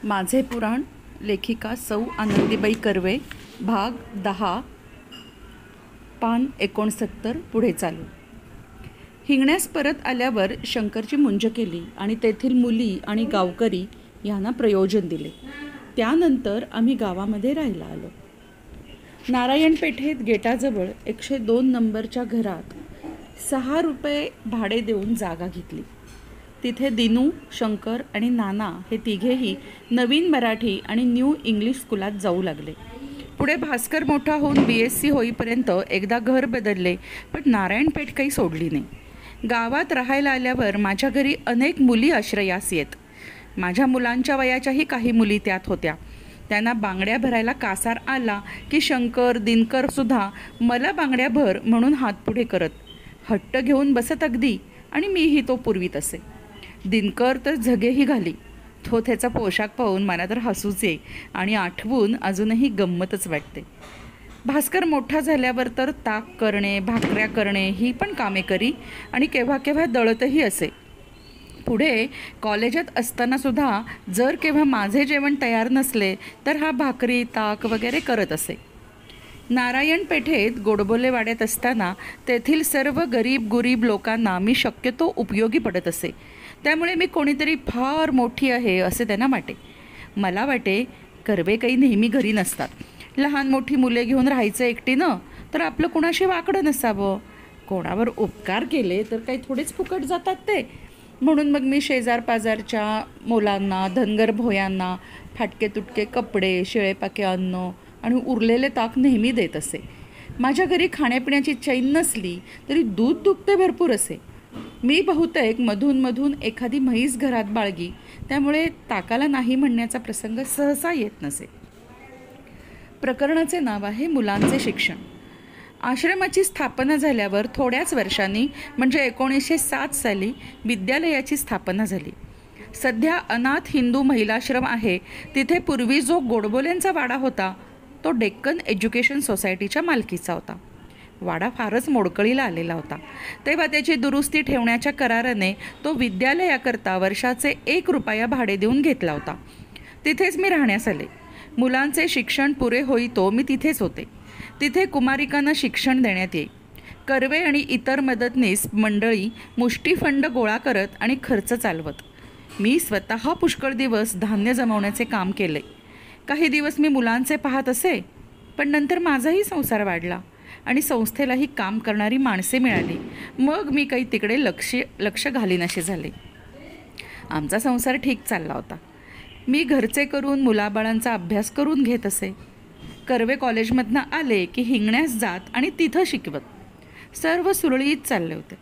माझे पुराण, लेखिका सौ आनंदीबाई कर्वे, भाग 10, पान 69. पुढे चालू. हिंगण्यास परत आल्यावर शंकरची मुंज केली आणि तेथील मुली आणि गावकरी यांना प्रयोजन दिले. त्यानंतर आम्ही गावामध्ये राहायला आलो. नारायण पेठेत गेटाजवळ 102 नंबरच्या घरात 6 रुपये भाडे देऊन जागा घेतली. तिथे दिनू, शंकर आणि नाना हे तिघेही नवीन मराठी आणि न्यू इंग्लिश स्कूलात जाऊ लागले. पुढे भास्कर मोठा होऊन BSc होईपर्यंत एकदा घर बदलले, पण नारायणपेठ काही सोडली नाही. गावात राहायला आल्यावर माझ्या घरी अनेक मुली आश्रयास येत. माझ्या मुलांच्या वयाच्याही काही मुली त्यात होत्या. त्यांना बांगड्या भरायला कासार आला की शंकर, दिनकरसुद्धा मला बांगड्या भर म्हणून हात पुढे करत. हट्ट घेऊन बसत अगदी, आणि मीही तो पुरवीत असे. दिनकर तर झगेही घाली. तो त्याचा पोशाख पाहून मला तर हसूच ये आणि आठवून अजूनही गंमतच वाटते. भास्कर मोठा झाल्यावर तर ताक करणे, भाकऱ्या करणे ही पण कामे करी आणि केव्हा केव्हा दळतही असे. पुढे कॉलेजात असतानासुद्धा जर केव्हा माझे जेवण तयार नसले तर हा भाकरी, ताक वगैरे करत असे. नारायण पेठेत गोडबोले वाड्यात असताना तेथील सर्व गरीब लोकांना मी शक्यतो उपयोगी पडत असे. त्यामुळे मी कोणीतरी फार मोठी आहे असे त्यांना वाटे. मला वाटे कर्वे काही नेहमी घरी नसतात. लहान मोठी मुले घेऊन राहायचं एकटीनं तर आपलं कुणाशी वाकडं नसावं. कोणावर उपकार केले तर काही थोडेच फुकट जातात ते. म्हणून मग मी शेजार पाजारच्या मुलांना, धनगर भोयांना फाटके तुटके कपडे, शिळेपाके अन्न आणि उरलेले ताक नेहमी देत असे. माझ्या घरी खाण्यापिण्याची चैन नसली तरी दूध दुभते भरपूर असे. मी बहुतेक मधून एखादी म्हैस घरात बाळगी, त्यामुळे ताकाला नाही म्हणण्याचा प्रसंग सहसा येत नसे. प्रकरणाचे नाव आहे मुलांचे शिक्षण. आश्रमाची स्थापना झाल्यावर थोड्याच वर्षांनी म्हणजे 1907 साली विद्यालयाची स्थापना झाली. सध्या अनाथ हिंदू महिलाश्रम आहे तिथे पूर्वी जो गोडबोल्यांचा वाडा होता तो डेक्कन एज्युकेशन सोसायटीच्या मालकीचा होता. वाडा फारच मोडकळीला आलेला होता. तेव्हा त्याची दुरुस्ती ठेवण्याच्या कराराने तो विद्यालयाकरता वर्षाचे 1 रुपया भाडे देऊन घेतला होता. तिथेच मी राहण्यास आले. मुलांचे शिक्षण पुरे होईतो मी तिथेच होते. तिथे कुमारिकांना शिक्षण देण्यात येई. कर्वे आणि इतर मदतनीस मंडळी मुष्टीफंड गोळा करत आणि खर्च चालवत. मी स्वतः पुष्कळ दिवस धान्य जमवण्याचे काम केले. काही दिवस मी मुलांचे पाहत असे, पण नंतर माझाही संसार वाढला आणि संस्थेलाही काम करणारी माणसे मिळाली. मग मी काही तिकडे लक्ष घालीनसे झाले. आमचा संसार ठीक चालला होता. मी घरचे करून मुलाबाळांचा अभ्यास करून घेत असे. कर्वे कॉलेजमधनं आले की हिंगण्यास जात आणि तिथं शिकवत. सर्व सुरळीत चालले होते.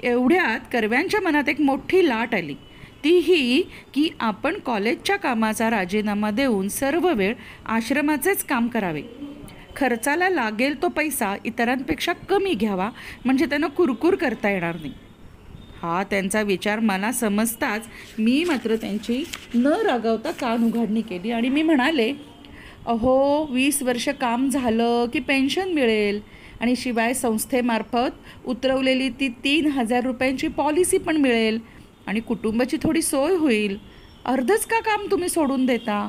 एवढ्यात कर्व्यांच्या मनात एक मोठी लाट आली. ती ही की आपण कॉलेजच्या कामाचा राजीनामा देऊन सर्व वेळ आश्रमाचेच काम करावे. खर्चाला लागेल तो पैसा इतरांपेक्षा कमी घ्यावा, म्हणजे त्यांना कुरकुर करता येणार नाही. हा त्यांचा विचार मला समजताच मी मात्र त्यांची न रागवता कान उघाडणी केली आणि मी म्हणाले, अहो 20 वर्ष काम झालं की पेन्शन मिळेल आणि शिवाय संस्थेमार्फत उतरवलेली ती 3,000 रुपयांची पॉलिसी पण मिळेल आणि कुटुंबाची थोडी सोय होईल. अर्धच का काम तुम्ही सोडून देता?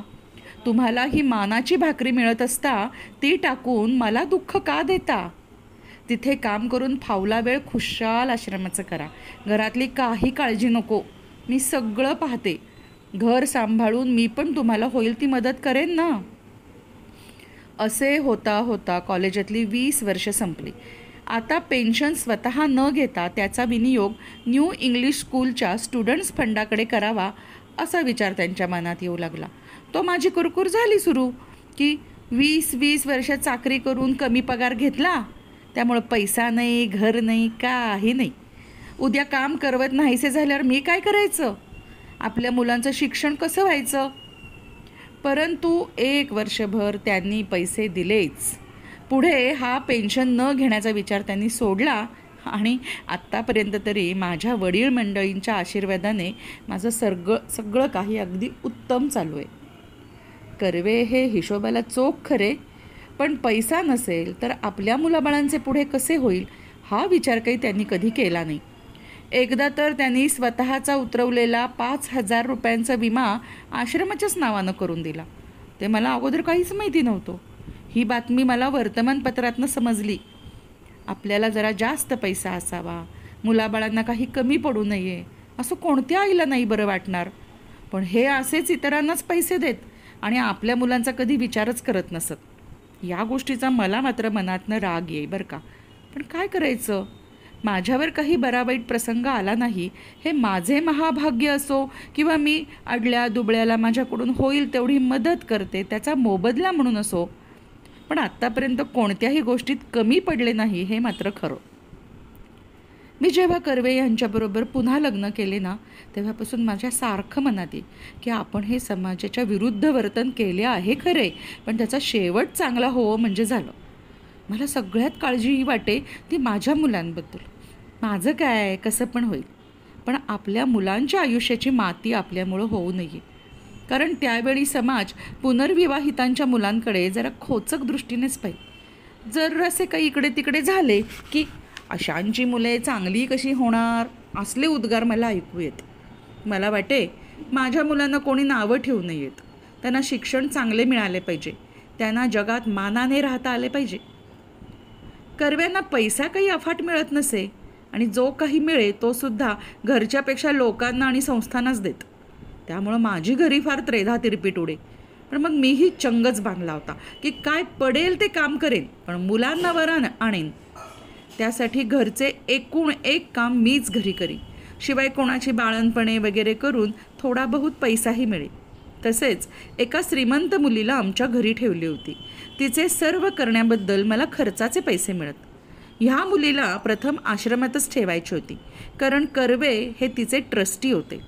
तुम्हाला ही मानाची भाकरी मिळत असता ती टाकून मला दुःख का देता? तिथे काम करून फावला वेळ खुशाल आश्रमाचं करा. घरातली काही काळजी नको. मी सगळं पाहते. घर सांभाळून मी पण तुम्हाला होईल ती मदत करेन ना. असे होता होता कॉलेजातली 20 वर्ष संपली. आता पेन्शन स्वतः न घेता त्याचा विनियोग न्यू इंग्लिश स्कूलच्या स्टुडंट्स फंडाकडे करावा असा विचार त्यांच्या मनात येऊ लागला. तो माझी कुरकुर झाली सुरू की 20 वर्ष चाकरी करून कमी पगार घेतला, त्यामुळं पैसा नाही, घर नाही, काही नाही. उद्या काम करवत नाहीसे झाल्यावर मी काय करायचं? आपल्या मुलांचं शिक्षण कसं व्हायचं? परंतु 1 वर्षभर त्यांनी पैसे दिलेच. पुढे हा पेन्शन न घेण्याचा विचार त्यांनी सोडला आणि आत्तापर्यंत तरी माझ्या वडील मंडळींच्या आशीर्वादाने माझं सगळं काही अगदी उत्तम चालू आहे. कर्वे हे हिशोबाला चोख खरे, पण पैसा नसेल तर आपल्या मुलाबाळांचे पुढे कसे होईल हा विचार काही त्यांनी कधी केला नाही. एकदा तर त्यांनी स्वतःचा उतरवलेला 5,000 रुपयांचा विमा आश्रमाच्याच नावानं करून दिला. ते मला अगोदर काहीच माहिती नव्हतं. ही बातमी मला वर्तमानपत्रातनं समजली. आपल्याला जरा जास्त पैसा असावा, मुलाबाळांना काही कमी पडू नये, असं कोणत्या आईला नाही बरं वाटणार. पण हे असेच इतरांनाच पैसे देत आणि आपल्या मुलांचा कधी विचारच करत नसत. या गोष्टीचा मला मात्र मनातनं राग येई बरं का. पण काय करायचं, माझ्यावर काही बरा वाईट प्रसंग आला नाही हे माझे महाभाग्य असो किंवा मी अडल्या दुबळ्याला माझ्याकडून होईल तेवढी मदत करते त्याचा मोबदला म्हणून असो, पण आत्तापर्यंत कोणत्याही गोष्टीत कमी पडले नाही हे मात्र खरं. मी जेव्हा कर्वे यांच्याबरोबर पुन्हा लग्न केले ना, तेव्हापासून माझ्या सारखं मनात येईल की आपण हे समाजाच्या विरुद्ध वर्तन केले आहे खरे, पण त्याचा शेवट चांगला होवं म्हणजे झालं. मला सगळ्यात काळजी ही वाटे ती माझ्या मुलांबद्दल. माझं काय कसं पण होईल, पण आपल्या मुलांच्या आयुष्याची माती आपल्यामुळं होऊ नये. कारण त्यावेळी समाज पुनर्विवाहितांच्या मुलांकडे जरा खोचक दृष्टीनेच पाहिजे. जर असे काही इकडे तिकडे झाले की अशांची मुले चांगली कशी होणार, असले उद्गार मला ऐकू येत. मला वाटे माझ्या मुलांना कोणी नावं ठेवू नयेत. त्यांना शिक्षण चांगले मिळाले पाहिजे, त्यांना जगात मानाने राहता आले पाहिजे. कर्व्यांना पैसा काही अफाट मिळत नसे आणि जो काही मिळे तो सुद्धा घरच्यापेक्षा लोकांना आणि संस्थांनाच देत. त्यामुळं माझी घरी फार त्रेधा तिरपीट उडे. पण मग मीही चंगच बांधला होता की काय पडेल ते काम करेन, पण मुलांना वर आणेन. त्यासाठी घरचे एकूण एक काम मीच घरी करी. शिवाय कोणाची बाळणपणे वगैरे करून थोडा बहुत पैसाही मिळेल. तसेच एका श्रीमंत मुलीला आमच्या घरी ठेवली होती. तिचे सर्व करण्याबद्दल मला खर्चाचे पैसे मिळत. ह्या मुलीला प्रथम आश्रमातच ठेवायची होती, कारण कर्वे हे तिचे ट्रस्टी होते.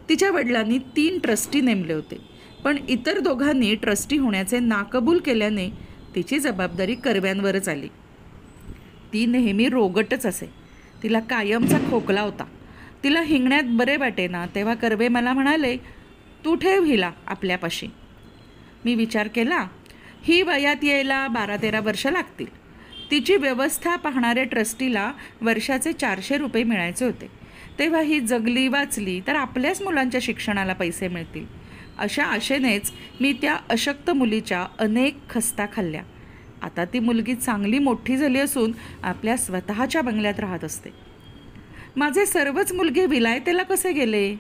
तिच्या वडिलांनी 3 ट्रस्टी नेमले होते, पण इतर दोघांनी ट्रस्टी होण्याचे नाकबूल केल्याने तिची जबाबदारी कर्व्यांवरच आली. ती नेहमी रोगटच असे. तिला कायमचा खोकला होता. तिला हिंगण्यात बरे वाटे ना, तेव्हा कर्वे मला म्हणाले, तू ठेव हिला आपल्यापाशी. मी विचार केला, ही वयात यायला 12-13 वर्ष लागतील. तिची व्यवस्था पाहणाऱ्या ट्रस्टीला वर्षाचे 400 रुपये मिळायचे होते. तेव्हा ही जगली वाचली तर आपल्याच मुलांच्या शिक्षणाला पैसे मिळतील. अशा आशेनेच मी त्या अशक्त मुलीच्या अनेक खस्ता खाल्ल्या. आता ती मुलगी चांगली मोठी झाली असून आपल्या स्वतःच्या बंगल्यात राहत असते. माझे सर्वच मुलगे विलायतेला कसे गेले,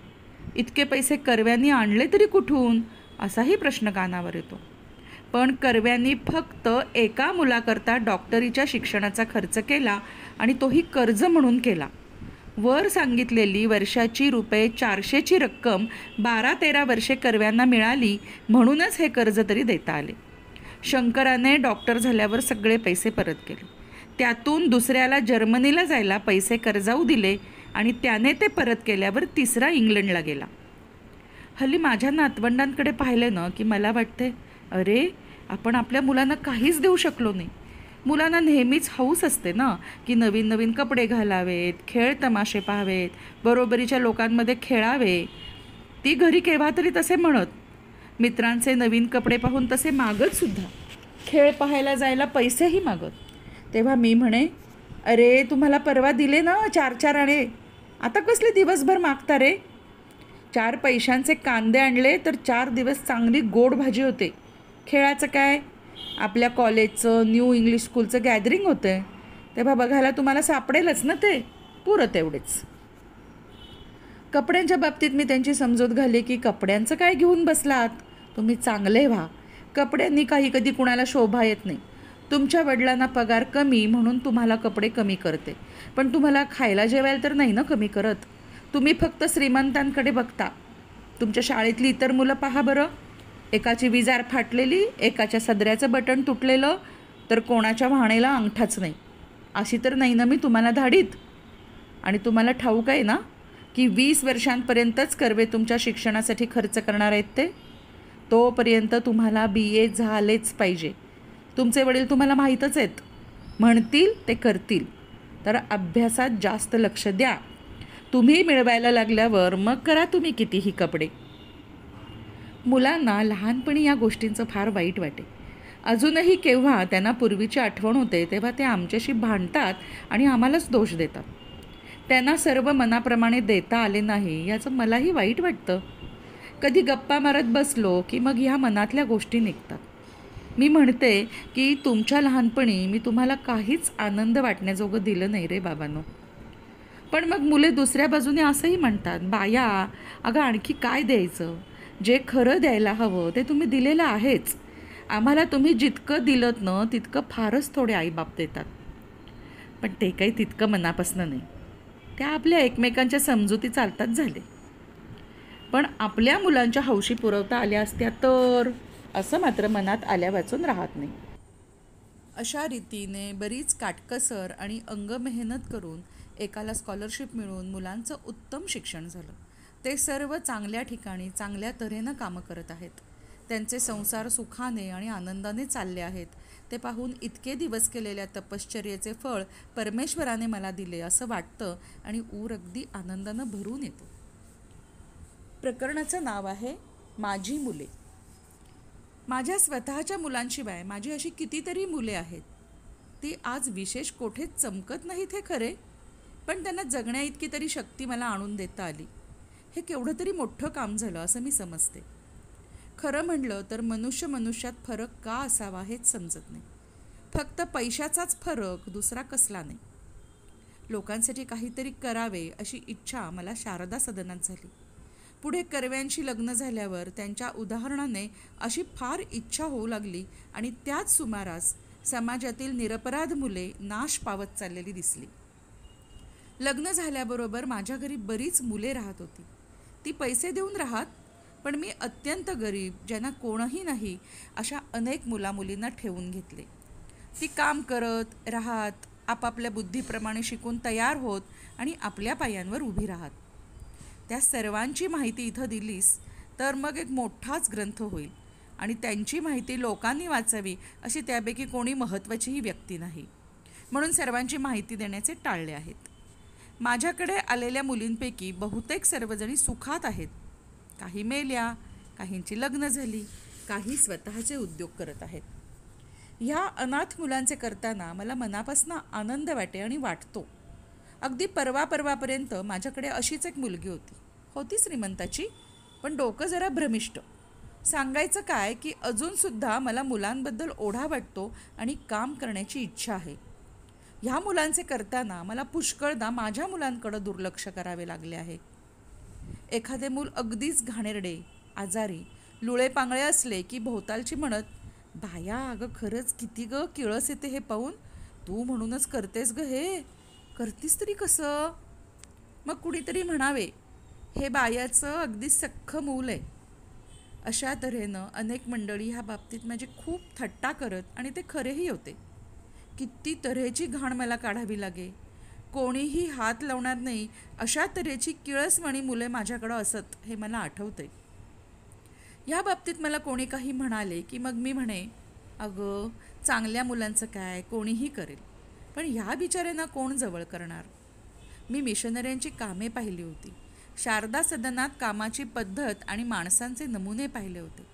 इतके पैसे कर्व्यांनी आणले तरी कुठून, असाही प्रश्न कानावर येतो. पण कर्व्यांनी फक्त एका मुलाकरता डॉक्टरीच्या शिक्षणाचा खर्च केला आणि तोही कर्ज म्हणून केला. वर सांगितलेली वर्षाची रुपये 400ची रक्कम 12-13 वर्षे कर्व्यांना मिळाली म्हणूनच हे कर्ज तरी देता आले. शंकराने डॉक्टर झाल्यावर सगळे पैसे परत केले. त्यातून दुसऱ्याला जर्मनीला जायला पैसे कर्जाऊ दिले आणि त्याने ते परत केल्यावर तिसरा इंग्लंडला गेला. हल्ली माझ्या नातवंडांकडे पाहिले ना की मला वाटते, अरे आपण आपल्या मुलांना काहीच देऊ शकलो नाही. मुलांना नेहमीच हौस असते ना की नवीन नवीन कपडे घालावेत, खेळ तमाशे पाहावेत, बरोबरीच्या लोकांमध्ये खेळावे. ती घरी केव्हा तरी तसे म्हणत. मित्रांचे नवीन कपडे पाहून तसे मागत सुद्धा. खेळ पाहायला जायला पैसेही मागत. तेव्हा मी म्हणे, अरे तुम्हाला परवा दिले ना 4-4 आणे, आता कसले दिवसभर मागता रे. 4 पैशांचे कांदे आणले तर 4 दिवस चांगली गोड भाजी होते. खेळाचं काय, आपल्या कॉलेजचं न्यू इंग्लिश स्कूलचं गॅदरिंग होतं, तेव्हा बघायला तुम्हाला सापडेलच ना ते, पुरं तेवढेच. कपड्यांच्या बाबतीत मी त्यांची समजूत घाली की कपड्यांचं काय घेऊन बसलात, तुम्ही चांगले व्हा. कपड्यांनी काही कधी कुणाला शोभा येत नाही. तुमच्या वडिलांना पगार कमी म्हणून तुम्हाला कपडे कमी करते, पण तुम्हाला खायला जेवायला तर नाही ना कमी करत. तुम्ही फक्त श्रीमंतांकडे बघता. तुमच्या शाळेतली इतर मुलं पहा बरं, एकाची विजार फाटलेली, एकाच्या सदऱ्याचं बटन तुटलेलं, तर कोणाच्या वाहणेला अंगठाच नाही. अशी तर नाही ना मी तुम्हाला धाडीत. आणि तुम्हाला ठाऊक आहे ना की 20 वर्षांपर्यंतच कर्वे तुमच्या शिक्षणासाठी खर्च करणार आहेत ते. तोपर्यंत तुम्हाला BA झालेच पाहिजे. तुमचे वडील तुम्हाला माहीतच आहेत, म्हणतील ते करतील. तर अभ्यासात जास्त लक्ष द्या. तुम्ही मिळवायला लागल्यावर मग करा तुम्ही कितीही कपडे. मुलांना लहानपणी या गोष्टींचं फार वाईट वाटे. अजूनही केव्हा त्यांना पूर्वीची आठवण होते तेव्हा ते आमच्याशी भांडतात आणि आम्हालाच दोष देतात. त्यांना सर्व मनाप्रमाणे देता आले नाही याचं मलाही वाईट वाटतं. कधी गप्पा मारत बसलो की मग ह्या मनातल्या गोष्टी निघतात. मी म्हणते की तुमच्या लहानपणी मी तुम्हाला काहीच आनंद वाटण्याजोगं दिलं नाही रे बाबांनो. पण मग मुले दुसऱ्या बाजूने असंही म्हणतात, बाया अगं आणखी काय द्यायचं, जे खरं द्यायला हवं ते तुम्ही दिलेलं आहेच. आम्हाला तुम्ही जितकं दिलत ना तितकं फारच थोडे आईबाप देतात. पण ते काही तितकं मनापासनं नाही. त्या आपल्या एकमेकांच्या समजुती चालतात झाले. पण आपल्या मुलांच्या हौशी पुरवता आल्या असत्या तर असं मात्र मनात आल्या वाचून राहत नाही. अशा रीतीने बरीच काटकसर आणि अंगमेहनत करून एकाला स्कॉलरशिप मिळून मुलांचं उत्तम शिक्षण झालं. ते सर्व चांगल्या ठिकाणी चांगल्या तऱ्हेनं कामं करत आहेत. त्यांचे संसार सुखाने आणि आनंदाने चालले आहेत. ते पाहून इतके दिवस केलेल्या तपश्चर्येचे फळ परमेश्वराने मला दिले असं वाटतं आणि ऊर अगदी आनंदानं भरून येतो. प्रकरणाचं नाव आहे माझी मुले. माझ्या स्वतःच्या मुलांशिवाय माझी अशी कितीतरी मुले आहेत. ती आज विशेष कोठेच चमकत नाहीत हे खरे, पण त्यांना जगण्या इतकी तरी शक्ती मला आणून देता आली. हे केवढं तरी मोठं काम झालं असं मी समजते. खरं म्हणलं तर मनुष्यात फरक का असावा हेच समजत नाही. फक्त पैशाचाच फरक, दुसरा कसला नाही. लोकांसाठी काहीतरी करावे अशी इच्छा मला शारदा सदनात झाली. पुढे कर्व्यांशी लग्न झाल्यावर त्यांच्या उदाहरणाने अशी फार इच्छा होऊ लागली आणि त्याच सुमारास समाजातील निरपराध मुले नाश पावत चाललेली दिसली. लग्न झाल्याबरोबर माझ्या घरी बरीच मुले राहत होती. ती पैसे देऊन राहत, पण मी अत्यंत गरीब, ज्यांना कोणही नाही अशा अनेक मुलामुलींना ठेवून घेतले. ती काम करत राहत, आपापल्या बुद्धीप्रमाणे शिकून तयार होत आणि आपल्या पायांवर उभी राहत. त्या सर्वांची माहिती इथं दिलीस तर मग एक मोठाच ग्रंथ होईल आणि त्यांची माहिती लोकांनी वाचावी अशी त्यापैकी कोणी महत्त्वाचीही व्यक्ती नाही. म्हणून सर्वांची माहिती देण्याचे टाळले आहेत. माझ्याकडे आलेल्या मुलींपैकी बहुतेक सर्वजणी सुखात आहेत. काही मेल्या, काहींची लग्न झाली, काही स्वतःचे उद्योग करत आहेत. ह्या अनाथ मुलांचे करताना मला मनापासून आनंद वाटे आणि वाटतो. अगदी परवापर्यंत माझ्याकडे अशीच एक मुलगी होती श्रीमंताची, पण डोकं जरा भ्रमिष्ट. सांगायचं काय की अजूनसुद्धा मला मुलांबद्दल ओढा वाटतो आणि काम करण्याची इच्छा आहे. ह्या मुलांचे करताना मला पुष्कळदा माझ्या मुलांकडं दुर्लक्ष करावे लागले आहे. एखादे मूल अगदीच घाणेरडे, आजारी, लुळे पांगळे असले की भोवतालची म्हणत, बाया अगं खरंच किती ग किळस येते हे पाहून, तू म्हणूनच करतेस ग हे, करतीस तरी कसं. मग कुणीतरी म्हणावे, हे बायाचं अगदी सख्खं मूल आहे. अशा तऱ्हेनं अनेक मंडळी ह्या बाबतीत माझी खूप थट्टा करत आणि ते खरेही होते. किती तऱ्हेची घाण मला काढावी लागे, कोणीही हात लावणार नाही अशा तऱ्हेची किळसवाणी मुले माझ्याकडं असत हे मला आठवते. ह्या बाबतीत मला कोणी काही म्हणाले की मग मी म्हणे, अगं चांगल्या मुलांचं काय कोणीही करेल, पण ह्या बिचाऱ्यांना कोण जवळ करणार. मी मिशनऱ्यांची कामे पाहिली होती. शारदा सदनात कामाची पद्धत आणि माणसांचे नमुने पाहिले होते.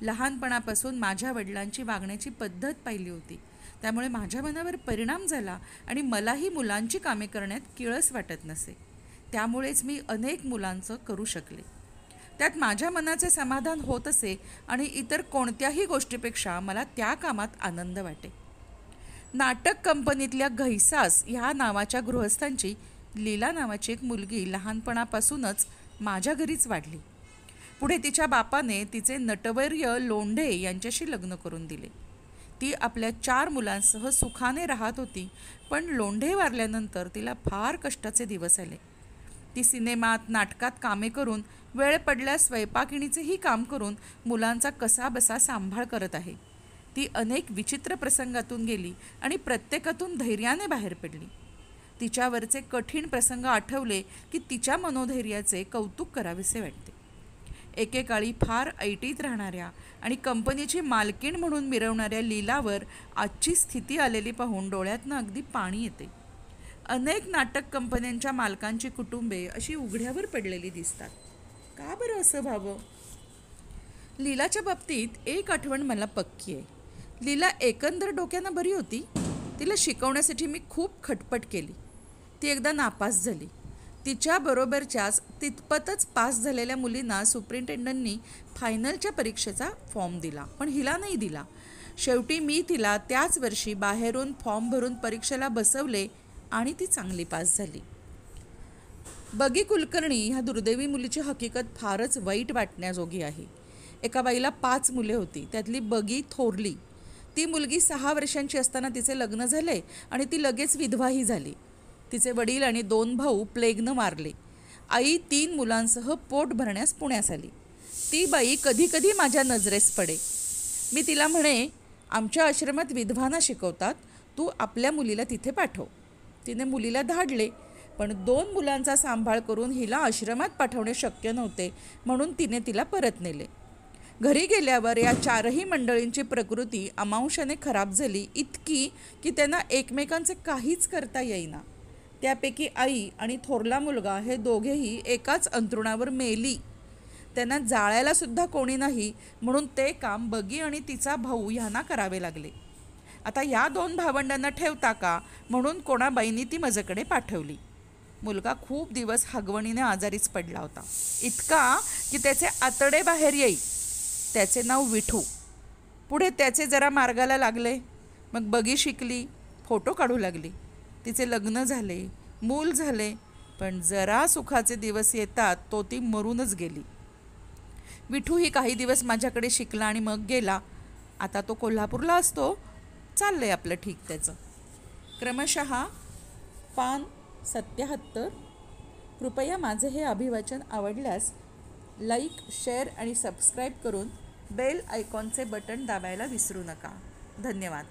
लहानपणापासून माझ्या वडिलांची वागण्याची पद्धत पाहिली होती. त्यामुळे माझ्या मनावर परिणाम झाला आणि मलाही मुलांची कामे करण्यात किळस वाटत नसे. त्यामुळेच मी अनेक मुलांचं करू शकले. त्यात माझ्या मनाचे समाधान होत असे आणि इतर कोणत्याही गोष्टीपेक्षा मला त्या कामात आनंद वाटे. नाटक कंपनीतल्या घैसास ह्या नावाच्या गृहस्थांची लीला नावाची एक मुलगी लहानपणापासूनच माझ्या घरीच वाढली. पुढे तिच्या बापाने तिचे नटवर्य लोंढे यांच्याशी लग्न करून दिले. ती आपल्या 4 मुलांसह सुखाने राहत होती, पण लोंढे वारल्यानंतर तिला फार कष्टाचे दिवस आले. ती सिनेमात नाटकात कामे करून, वेळ पडल्यास स्वयंपाकिणीचेही काम करून मुलांचा कसाबसा सांभाळ करत आहे. ती अनेक विचित्र प्रसंगातून गेली आणि प्रत्येकातून धैर्याने बाहेर पडली. तिच्यावरचे कठीण प्रसंग आठवले की तिच्या मनोधैर्याचे कौतुक करावेसे वाटते. एकेकाळी फार ऐटीत राहणाऱ्या आणि कंपनीची मालकीण म्हणून मिरवणाऱ्या लीलावर आजची स्थिती आलेली पाहून डोळ्यातनं अगदी पाणी येते. अनेक नाटक कंपन्यांच्या मालकांची कुटुंबे अशी उघड्यावर पडलेली दिसतात. का बरं असं व्हावं? लीलाच्या बाबतीत एक आठवण मला पक्की आहे. लीला एकंदर डोक्यानं बरी होती. तिला शिकवण्यासाठी मी खूप खटपट केली. ती एकदा नापास झाली. तिच्याबरोबरच्याच तितपतच पास झालेल्या मुलींना सुपरिटेंडंटनी फायनलच्या परीक्षेचा फॉर्म दिला, पण हिला नाही दिला. शेवटी मी तिला त्याच वर्षी बाहेरून फॉर्म भरून परीक्षेला बसवले आणि ती चांगली पास झाली. बगी कुलकर्णी ह्या दुर्दैवी मुलीची हकीकत फारच वाईट वाटण्याजोगी आहे. एका बाईला 5 मुले होती. त्यातली बगी थोरली. ती मुलगी 6 वर्षांची असताना तिचे लग्न झाले आणि ती लगेच विधवाही झाली. तिचे वडील आणि 2 भाऊ प्लेगनं मारले. आई 3 मुलांसह पोट भरण्यास पुण्यास आली. ती बाई कधी कधी माझ्या नजरेस पडे. मी तिला म्हणे, आमच्या आश्रमात विधवांना शिकवतात, तू आपल्या मुलीला तिथे पाठव. तिने मुलीला धाडले, पण 2 मुलांचा सांभाळ करून हिला आश्रमात पाठवणे शक्य नव्हते, म्हणून तिने तिला परत नेले. घरी गेल्यावर या 4ही मंडळींची प्रकृती अमांशाने खराब झाली, इतकी की त्यांना एकमेकांचे काहीच करता येईना. त्यापैकी आई आणि थोरला मुलगा हे दोघेही एकाच अंथरुणावर मेली. त्यांना जाळायला सुद्धा कोणी नाही, म्हणून ते काम बगी आणि तिचा भाऊ ह्यांना करावे लागले. आता या 2 भावंडांना ठेवता का म्हणून कोणाबाईंनी ती माझ्याकडे पाठवली. मुलगा खूप दिवस हगवणीने आजारीच पडला होता, इतका की त्याचे आतडे बाहेर येई. त्याचे नाव विठू. पुढे त्याचे जरा मार्गाला लागले. मग बगी शिकली, फोटो काढू लागली. तिचे लग्न झाले, मूल झाले, पण जरा सुखाचे दिवस येतात तो ती मरूनच गेली. विठू ही काही दिवस माझ्याकडे शिकला आणि मग गेला. आता तो कोल्हापूरला असतो. चाललंय आपलं ठीक त्याचं. क्रमशः पान 77. कृपया माझे हे अभिवाचन आवडल्यास लाईक, शेअर आणि सबस्क्राईब करून बेल आयकॉनचे बटन दाबायला विसरू नका. धन्यवाद.